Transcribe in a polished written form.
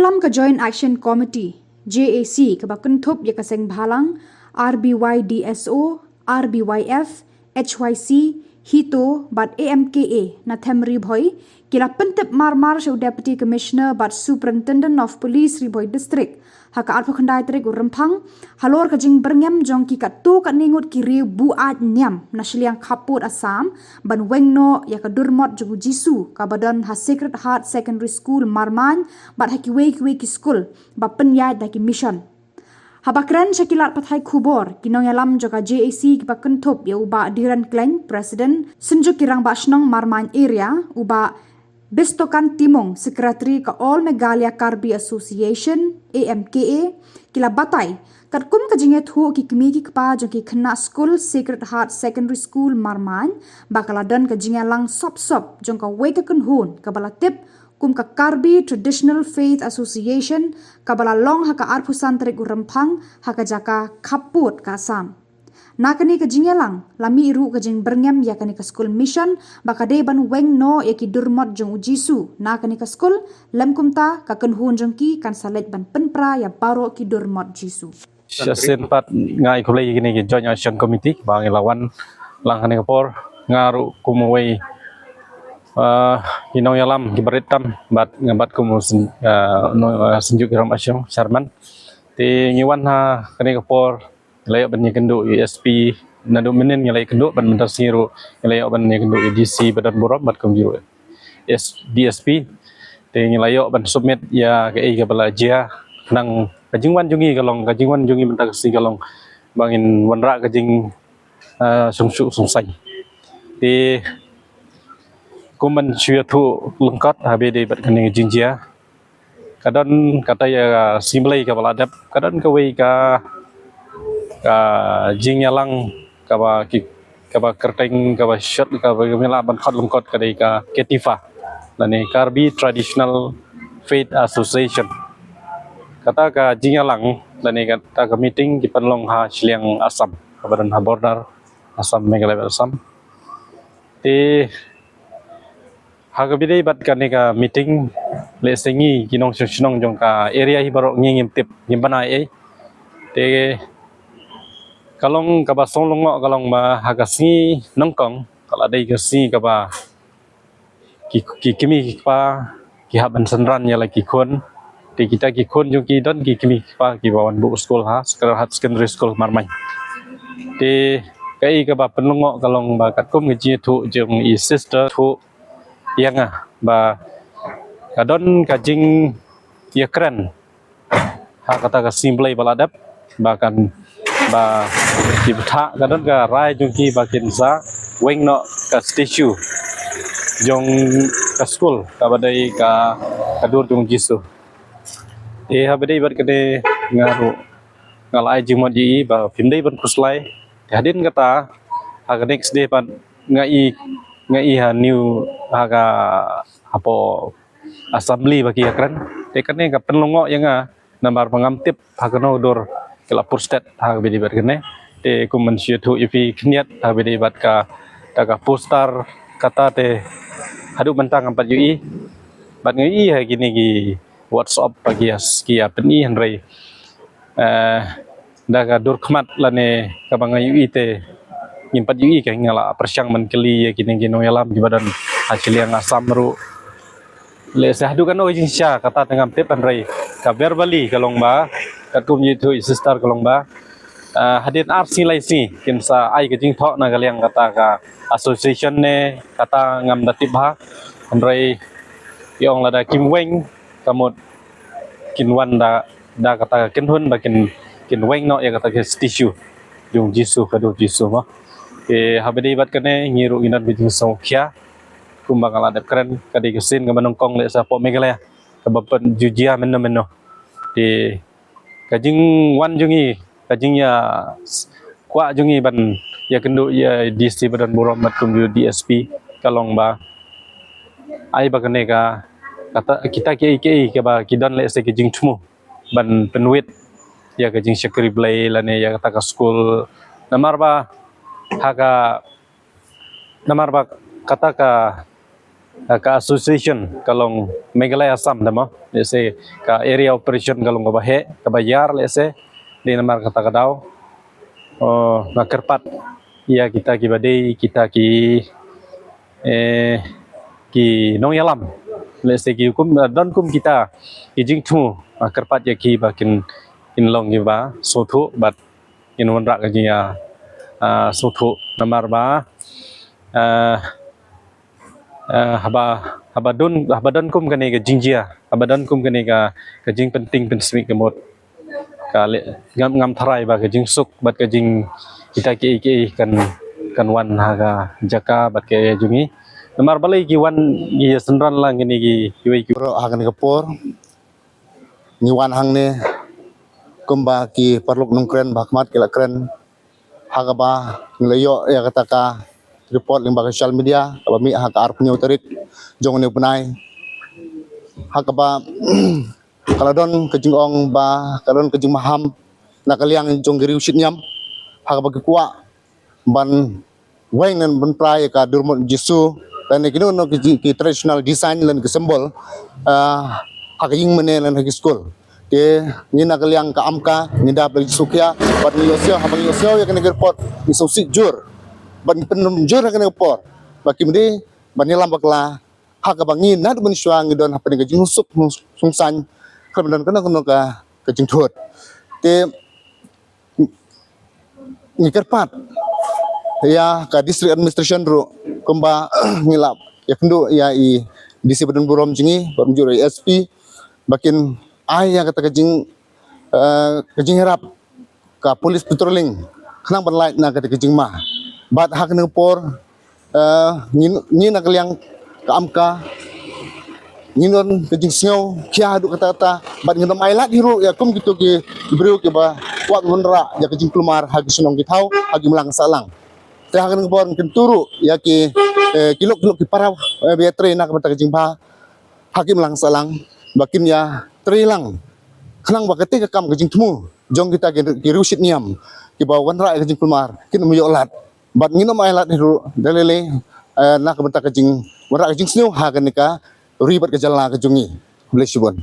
Lam ka Joint Action Committee JAC ka bakentup ya kaseng balang RBYDSO, RBYF, HYC, HITO bat AMKA na Temri Boy kila pentep marmar show Deputy Commissioner bat Superintendent of Police Riboy District haka arpo khandai trik urempang halor ka jing berngem jong ki katu ka ningut kiri buat nyam na shiliang kaput Assam ban wengno ya ka durmot jugu jisu ka badan ha Sacred Heart Secondary School marman bat haki wei ki school ba penyai da ki mission Habakran Shakilat Pathai Kubor, Kinong Yalam Joka JAC Kiba Kentup ya uba Diran Kleng, Presiden, Senjuk Kirang Bashnong Marmain Area, uba Bestokan Timong, Sekretari ke All Meghalaya Karbi Association, AMKA, Kila Batai, Katkum Kajinget Hu Kikmi Kikpa Joki Kena School, Sacred Heart Secondary School Marmain, Bakaladan Kajingalang Sop Jongka Wekaken Hun, Kabalatip, kum ka Karbi Traditional Faith Association kabala long haka arpusan terik urempang haka jaka kaput ka Assam. Nakani ka jingelang lami iru ka jing berngem yakani ka school mission baka deban weng no yaki durmot jong ujisu nakani ka school lem kumta ka kenhun jong ki kan salet ban penpra ya baro ki durmot jisu. Sen pat ngai kulai gini ki Joint Action Committee bang lawan langkani kapor ngaru kumwei Kinong Yalam Gibaritam bat ngabat kumus senjuk Kiram Asyam Sharman ti ngiwan ha kani kapor layak ban kendu USP nadu menen ngalai kendu ban mentar siru layak ban kendu EDC badan borom bat kumjiru DSP ti ngelayak ban submit ya ke gabala jia nang kajingwan jungi kalong kajingwan jungi mentar si kalong bangin wanra kajing sungsai ti kuman syuatu lengkot habis bat kene jinjia kadon kata ya simlai ka baladap kadon ka wei ka jingyalang ka ba kerteng ka ba shot ka ba mela ban khot lengkot ka dei ka ketifa lani Karbi Traditional Faith Association kata ka jingyalang lani kata ka meeting di Panlong ha Shiliang Assam kabadan ha border Assam Meghalaya Assam ti Hagabidai bat kani ka meeting lesengi kinong sunong jong ka area hi baro ngingim tip gimbana ai te kalong ka ba songlongo kalong ma hagasi nongkong kala dai ka si ka ba ki kimi pa ki haban sanran ya lagi kon te kita ki kon jong ki don ki kimi pa ki bawan bu school ha secondary school marmai te kai ka ba penlongo kalong ba kat kom ngi thu jong i sister thu yang ba kadon kajing ya keren ha kata ka simplai baladap bahkan ba kibtha kadon ka rai jungki bakin sa weng no ka statue jong ka school ka badai ka kadur jong jisu ha badai bat kade ngaru ngalai jimot ji ba pindai ban kuslai hadin kata ha next day pan ngai ha new haga apo assembly bagi akran tekane ka penlongo yang nambar pengamtip hagano dor kala purstet ha bedi bergene te kumen syutu ifi kniat ha bedi bat ka daga poster kata te hadu mentang 4 UI bat ngai ha gini gi WhatsApp bagi aski apni hanrei daga dor khmat lane ka bangai UI te ngimpat UI ka ngala persyang menkeli ya kini yalam di badan hasil yang Assam ru le sahdu kan ojin sya kata tengam tip anrai ka verbally kalong ba katum yitu sister kalong ba hadin arsi laisi kinsa ai ke jing thok na galiang kata ka association ne kata ngam datib ha anrai yong lada kim weng kamot kinwan da kata kinhun bakin kinweng no ya kata ke tissue yung jisu kadu jisu ma habedi bat kane ngiru inat bijing songkya kumbang ala dep keren kadi kesin ke menongkong le sapo Meghalaya ke bapen jujia menno di kajing wan jungi kajing ya kwa jungi ban ya kendu ya DC badan borom mat kum DSP kalong ba ai ba kane ka kata kita ki ke ba kidan le se kajing tumu ban penwit ya kajing syakri blai lane ya kata ka school namar ba haga namar ba kata ka ka association kalong Meghalaya Assam damo let's say ka area operation kalong kabahe kabayar let's say di namar kata kadau nakerpat ya kita ki badai kita ki nong yalam let's say ki hukum don kum kita ki jingtu kerpat ya ki bakin in long ki ba sotu but in wanra ka ya sotu namar ba habadon kum kene ke jingjia habadon kum kene ka jing penting pensmi kemot ka ngam tharai ba ka jing suk bat ka jing kita ki kan wan haga jaka bat ke jungi namar balai ki wan gi senran lang kene ki wei ki Ro hagan kapor niwan hang ne kumba ki perluk nungkren bakmat kila kren hagaba ngleyo ya kataka report limba social media kaba mi haka arp nyu terik jong ne punai hagaba kaladon kejingong ba kalon kejing maham nakaliang jong giri usit nyam hagaba ki kuwa ban weng nan ban prai ka durmot jisu dan kini no ki traditional design lan ki symbol haging mene lan hagi school ke ni nakaliang ka amka ni da bagi sukia bat ni yosio habang yosio ya kene report ni sosik jur ban penum jur kene report baki mede ban ni lambak la hagaba ngi nad ban syang don apa ni gajing sup sungsan kemudian kana kono ka gajing thut te ni kerpat ya ka district administration ro kumba ngilap ya kendu ya i disi badan burom jingi barum juro SP bakin ai ya kata kajing herap ka polis patrolling kenang berlait na kata kajing mah bat hak ne por ni nak liang ka amka ni non kajing sngow kia hadu kata bat ngedam ailat hiru ya kum gitu ki beriu ke ba kuat menra ya kajing kelumar hagi sunong kitau hagi melang salang teh hak ne por kenturu ya ki kilok ki parau beatre nak kata kajing ba hagi melang salang bakin ya terilang kenang bakati ke kam kajing temu jong kita ki rusit niam ki ba wanra kajing kelumar kin muyolat bat nginom ailat hiru dalele nak kata kajing wanra kajing sneu ha kan ka ribat ke jalan ke jungi bless you bon